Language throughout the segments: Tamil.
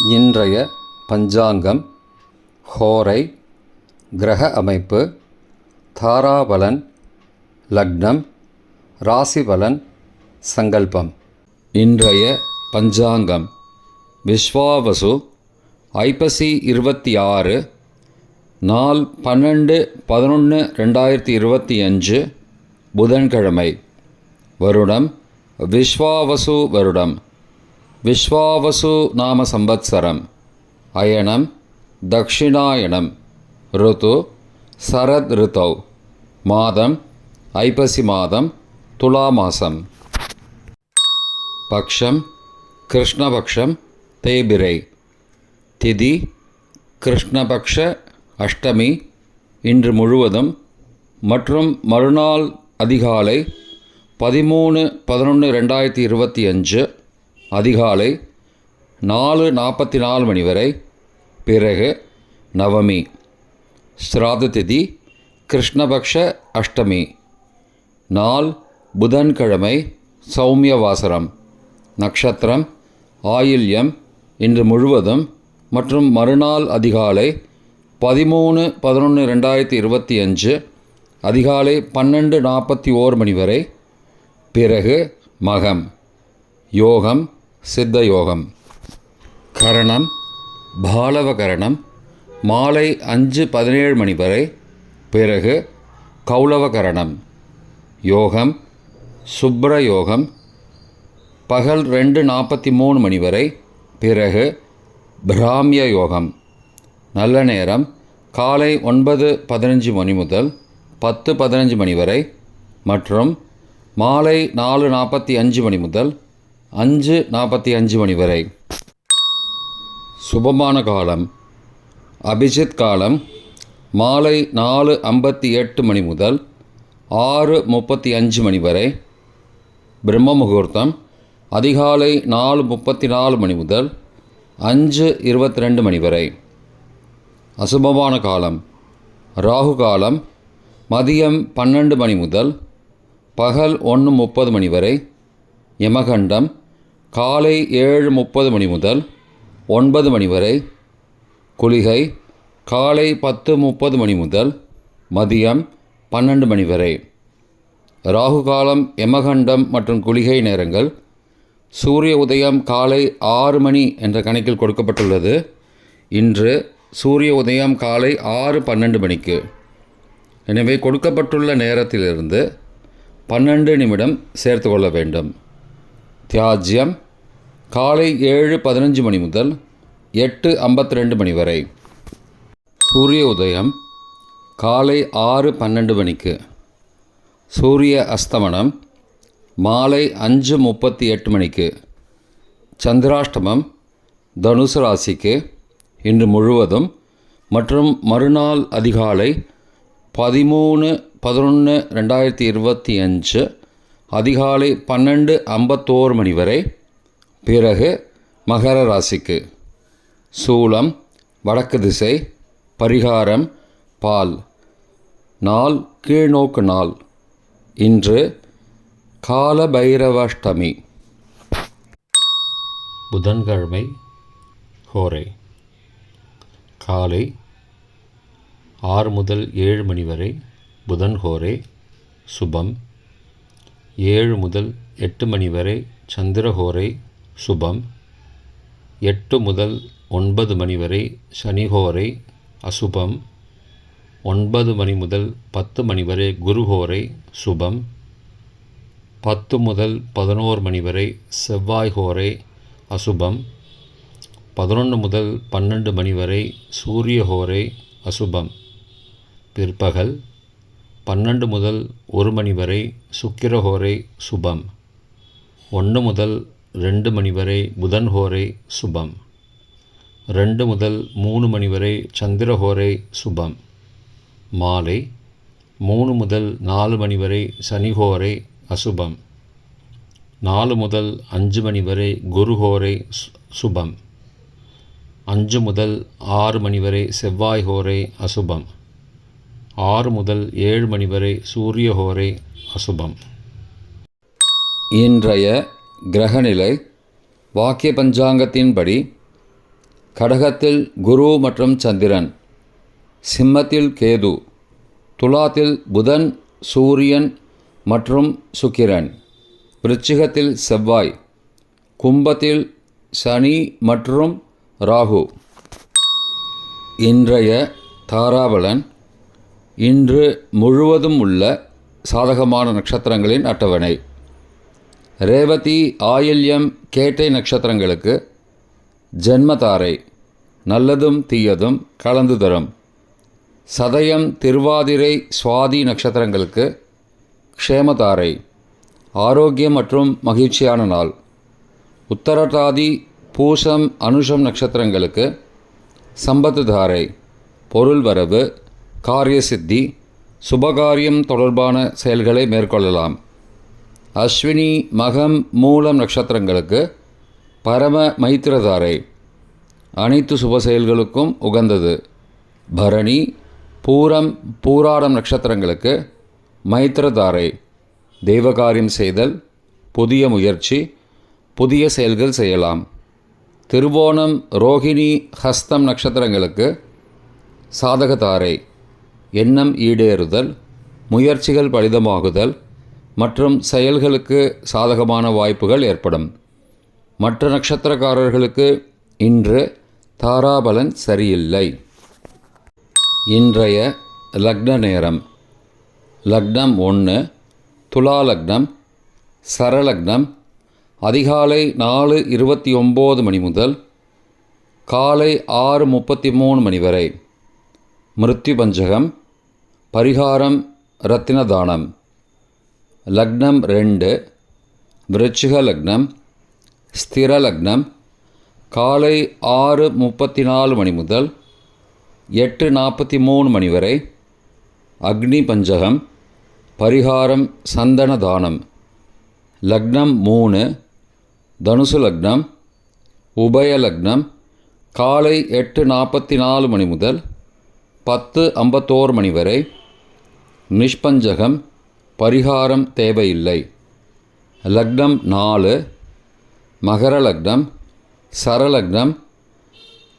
இன்றைய பஞ்சாங்கம், ஹோரை, கிரக அமைப்பு, தாராபலன், லக்னம், ராசிபலன், சங்கல்பம். இன்றைய பஞ்சாங்கம் விஸ்வாவசு, ஐப்பசி 26, நாள் 12/11/2025, புதன்கிழமை. வருடம் விஸ்வாவசு வருடம். விஸ்வாவசு நாம சம்பத்சரம். அயனம் தக்ஷிணாயனம். ருது சரத் ருதௌ. மாதம் ஐப்பசி மாதம், துலா மாதம். பக்ஷம் கிருஷ்ணபக்ஷம், தேய்பிரை. திதி கிருஷ்ணபக்ஷ அஷ்டமி, இன்று முழுவதும் மற்றும் மறுநாள் அதிகாலை 13/11/2025 அதிகாலை 4:44 மணி வரை. பிறகு நவமி. ஸ்ராத திதி கிருஷ்ணபக்ஷ அஷ்டமி. நாள் புதன்கிழமை, சௌமியவாசரம். நட்சத்திரம் ஆயில்யம், இன்று முழுவதும் மற்றும் மறுநாள் அதிகாலை 13/11/2025 அதிகாலை 12:41 மணி வரை. பிறகு மகம். யோகம் சித்த யோகம். கரணம் பாலவகரணம், மாலை 5:17 மணி வரை. பிறகு கௌளவகரணம். யோகம் சுப்ர யோகம், பகல் 2:43 மணி வரை. பிறகு பிராமிய யோகம். நல்ல நேரம் காலை 9:15 மணி முதல் 10:15 மணி வரை மற்றும் மாலை 4:45 மணி முதல் 5:45 மணி வரை. சுபமான காலம் அபிஜித் காலம் மாலை 4:58 மணி முதல் 6:35 மணி வரை. பிரம்ம முகூர்த்தம் அதிகாலை 4:34 மணி முதல் 5:22 மணி வரை. அசுபமான காலம் ராகு காலம் மதியம் 12 மணி முதல் பகல் 1:30 மணி வரை. யமகண்டம் காலை 7:30 மணி முதல் 9 மணி வரை. குளிகை காலை 10:30 மணி முதல் மதியம் 12 மணி வரை. ராகு காலம், யமகண்டம் மற்றும் குளிகை நேரங்கள் சூரிய உதயம் காலை 6 மணி என்ற கணக்கில் கொடுக்கப்பட்டுள்ளது. இன்று சூரிய உதயம் காலை 6:12 மணிக்கு. எனவே கொடுக்கப்பட்டுள்ள நேரத்திலிருந்து 12 நிமிடம் சேர்த்து கொள்ள வேண்டும். தியாஜ்யம் காலை 7:15 மணி முதல் 8:52 மணி வரை. சூரிய உதயம் காலை 6:12 மணிக்கு. சூரிய அஸ்தமனம் மாலை 5:38 மணிக்கு. சந்திராஷ்டமம் தனுசு ராசிக்கு, இன்று முழுவதும் மற்றும் மறுநாள் அதிகாலை 13/11/2025 அதிகாலை 12:51 மணி வரை. பிறகு மகர ராசிக்கு. சூலம் வடக்கு திசை. பரிகாரம் பால். நாள் கீழ்நோக்கு நாள். இன்று காலபைரவாஷ்டமி. புதன்கிழமை. ஹோரை காலை 6 முதல் 7 மணி வரை புதன் ஹோரை சுபம். 7 முதல் 8 மணி வரை சந்திரஹோரை சுபம். 8 முதல் 9 மணி வரை சனிஹோரை அசுபம். 9 மணி முதல் 10 மணி வரை குருஹோரை சுபம். 10 முதல் 11 மணி வரை செவ்வாய்ஹோரை அசுபம். 11 முதல் 12 மணி வரை சூரியஹோரை அசுபம். பிற்பகல் 12 முதல் 1 மணி வரை சுக்கிரஹோரை சுபம். 1 முதல் 2 மணி வரை புதன்ஹோரை சுபம். 2 முதல் 3 மணி வரை சந்திரஹோரை சுபம். மாலை 3 முதல் 4 மணி வரை சனிஹோரை அசுபம். 4 முதல் 5 மணி வரை குருஹோரை சுபம். 5 முதல் 6 மணி வரை செவ்வாய்ஹோரை அசுபம். 6 முதல் 7 மணி வரை சூரியஹோரை அசுபம். இன்றைய கிரகநிலை வாக்கிய பஞ்சாங்கத்தின்படி கடகத்தில் குரு மற்றும் சந்திரன், சிம்மத்தில் கேது, துலாத்தில் புதன், சூரியன் மற்றும் சுக்கிரன், விருச்சிகத்தில் செவ்வாய், கும்பத்தில் சனி மற்றும் ராகு. இன்றைய தாராபலன். இன்று முழுவதும் உள்ள சாதகமான நட்சத்திரங்களின் அட்டவணை. ரேவதி, ஆயில்யம், கேட்டை நட்சத்திரங்களுக்கு ஜென்மதாரை, நல்லதும் தீயதும் கலந்து தரும். சதயம், திருவாதிரை, சுவாதி நட்சத்திரங்களுக்கு க்ஷேமதாரை, ஆரோக்கியம் மற்றும் மகிழ்ச்சியான நாள். உத்தரட்டாதி, பூசம், அனுஷம் நட்சத்திரங்களுக்கு சம்பத்துதாரை, பொருள் வரவு, காரிய சித்தி, சுபகாரியம் தொடர்பான செயல்களை மேற்கொள்ளலாம். அஸ்வினி, மகம், மூலம் நட்சத்திரங்களுக்கு பரம மைத்திரதாரை, அனைத்து சுப செயல்களுக்கும் உகந்தது. பரணி, பூரம், பூராடம் நட்சத்திரங்களுக்கு மைத்திரதாரை, தெய்வகாரியம் செய்தல், புதிய முயற்சி, புதிய செயல்கள் செய்யலாம். திருவோணம், ரோகிணி, ஹஸ்தம் நட்சத்திரங்களுக்கு சாதகதாரை, எண்ணம் ஈடேறுதல், முயற்சிகள் பலிதமாகுதல் மற்றும் செயல்களுக்கு சாதகமான வாய்ப்புகள் ஏற்படும். மற்ற நட்சத்திரக்காரர்களுக்கு இன்று தாராபலன் சரியில்லை. இன்றைய லக்ன நேரம். லக்னம் 1, துலா லக்னம், சரலக்னம், அதிகாலை 4:29 மணி முதல் காலை 6:33 மணி வரை. மிருத்யு பஞ்சகம். பரிகாரம் ரத்தினதானம். லக்னம் 2, விருச்சிக லக்னம், ஸ்திர லக்னம், காலை 6:34 மணி முதல் 8:43 மணி வரை. அக்னி பஞ்சகம். பரிகாரம் சந்தன தானம். லக்னம் 3, தனுசு லக்னம், உபய லக்னம், காலை 8:44 மணி முதல் 10:51 மணி வரை. நிஷ்பஞ்சகம். பரிகாரம் தேவையில்லை. லக்னம் 4, மகர லக்னம், சரலக்னம்,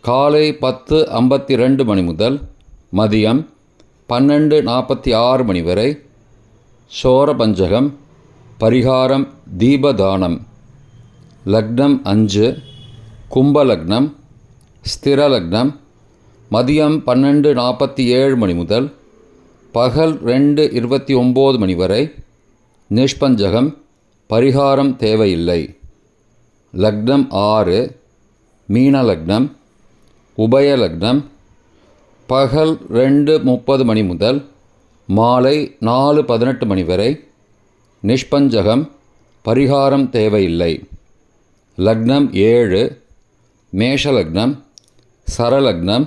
காலை 10:52 மணி முதல் மதியம் 12:46 மணி வரை. சோர பஞ்சகம். பரிகாரம் தீபதானம். லக்னம் 5, கும்பலக்னம், ஸ்திர லக்னம், மதியம் 12:47 மணி முதல் பகல் 2:29 மணி வரை. நிஷ்பஞ்சகம். பரிகாரம் தேவையில்லை. லக்னம் 6, மீன லக்னம், உபய லக்னம், பகல் 2:30 மணி முதல் மாலை 4:18 மணி வரை. நிஷ்பஞ்சகம். பரிகாரம் தேவையில்லை. லக்னம் 7, மேஷலக்னம், சரலக்னம்,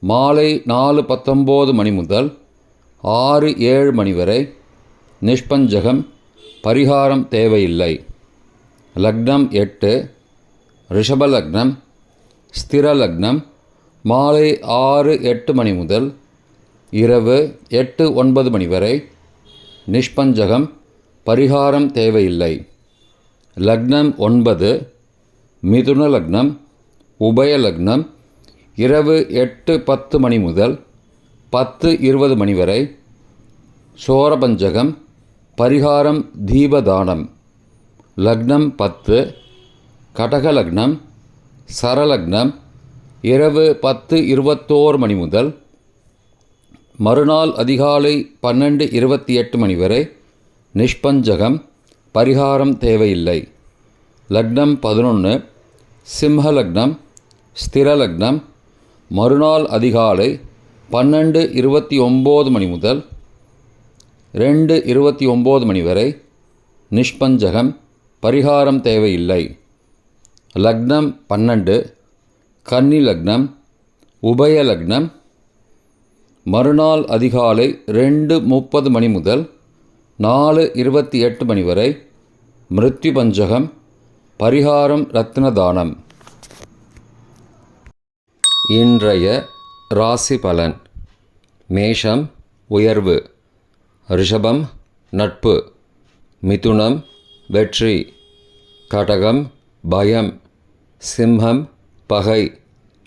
மாலை 4:19 மணி முதல் 6:07 மணி வரை. நிஷ்பஞ்சகம். பரிகாரம் தேவையில்லை. லக்னம் 8, ரிஷபலக்னம், ஸ்திர லக்னம், மாலை 6:08 மணி முதல் இரவு 8:09 மணி வரை. நிஷ்பஞ்சகம். பரிகாரம் தேவையில்லை. லக்னம் 9, மிதுன லக்னம், உபய லக்னம், இரவு 8:10 மணி முதல் 10:20 மணி வரை. சோரபஞ்சகம். பரிகாரம் தீபதானம். லக்னம் 10, கடக லக்னம், சரலக்னம், இரவு 10:21 மணி முதல் மறுநாள் அதிகாலை 12:28 மணி வரை. நிஷ்பஞ்சகம். பரிகாரம் தேவையில்லை. லக்னம் 11, சிம்ம லக்னம், ஸ்திர லக்னம், மறுநாள் அதிகாலை 12:29 மணி முதல் 2:29 மணி வரை. நிஷ்பஞ்சகம். பரிகாரம் தேவையில்லை. லக்னம் 12, கன்னி லக்னம், உபய லக்னம், மறுநாள் அதிகாலை 2:30 மணி முதல் 4:28 மணி வரை. மிருத்யு பஞ்சகம். பரிகாரம் ரத்னதானம். இன்றைய ராசி பலன். மேஷம் உயர்வு, ரிஷபம் நட்பு, மிதுனம் வெற்றி, கடகம் பயம், சிம்மம் பகை,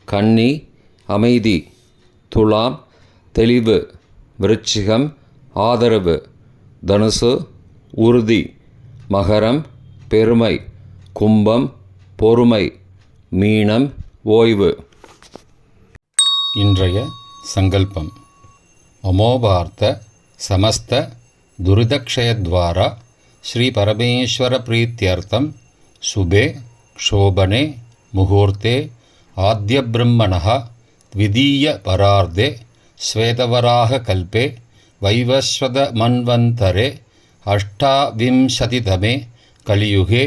கன்னி அமைதி, துலாம் தெளிவு, விருச்சிகம் ஆதரவு, தனுசு உறுதி, மகரம் பெருமை, கும்பம் பொறுமை, மீனம் ஓய்வு. இன்றைய சங்கல்பம். மமோபார்த்த சமஸ்த துரிதக்ஷயத்வாரா ஸ்ரீ பரமேஸ்வர பிரீத்தியர்த்தம் சுபே க்ஷோபனே முகூர்த்தே ஆத்ய பிரம்மணः த்விதீய பரார்த்தே ஸ்வேதவராக கல்பே வைவஸ்வத மன்வந்தரே அஷ்டாவிம்சதிதமே கலியுகே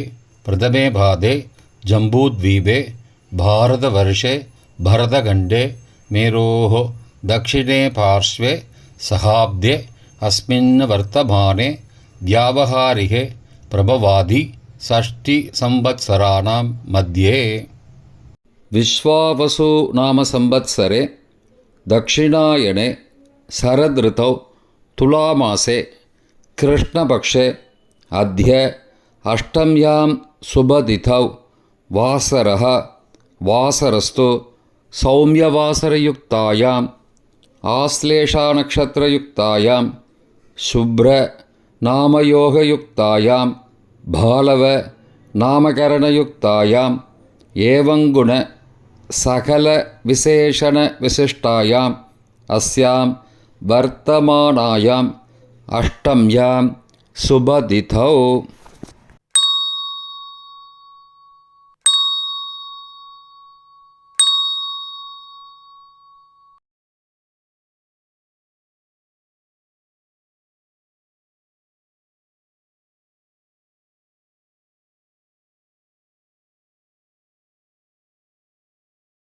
பிரதமே பாதே ஜம்பூத்வீபே பாரதவர்ஷே பரதகண்டே மேரோः दक्षिणे पार्श्वे सहाब्दे अस्मिन् वर्तमाने व्यावहारिके प्रभवादि षष्टिसंवत्सराणां मध्ये विश्वावसु नाम संवत्सरे दक्षिणायने शरदृतौ तुलामासे कृष्णपक्षे अद्य अष्टम्यां शुभतिथौ वासरः वासरस्तु सौम्यवासरयुक्तायाम् आश्लेषानक्षत्रयुक्तायां शुभ्रनामयोगयुक्तायां भालव नामकरणयुक्तायाम् एवंगुण सकलविशेषणविशिष्टायाम् अस्यां वर्तमानायाम् अष्टम्यां शुभतिथौ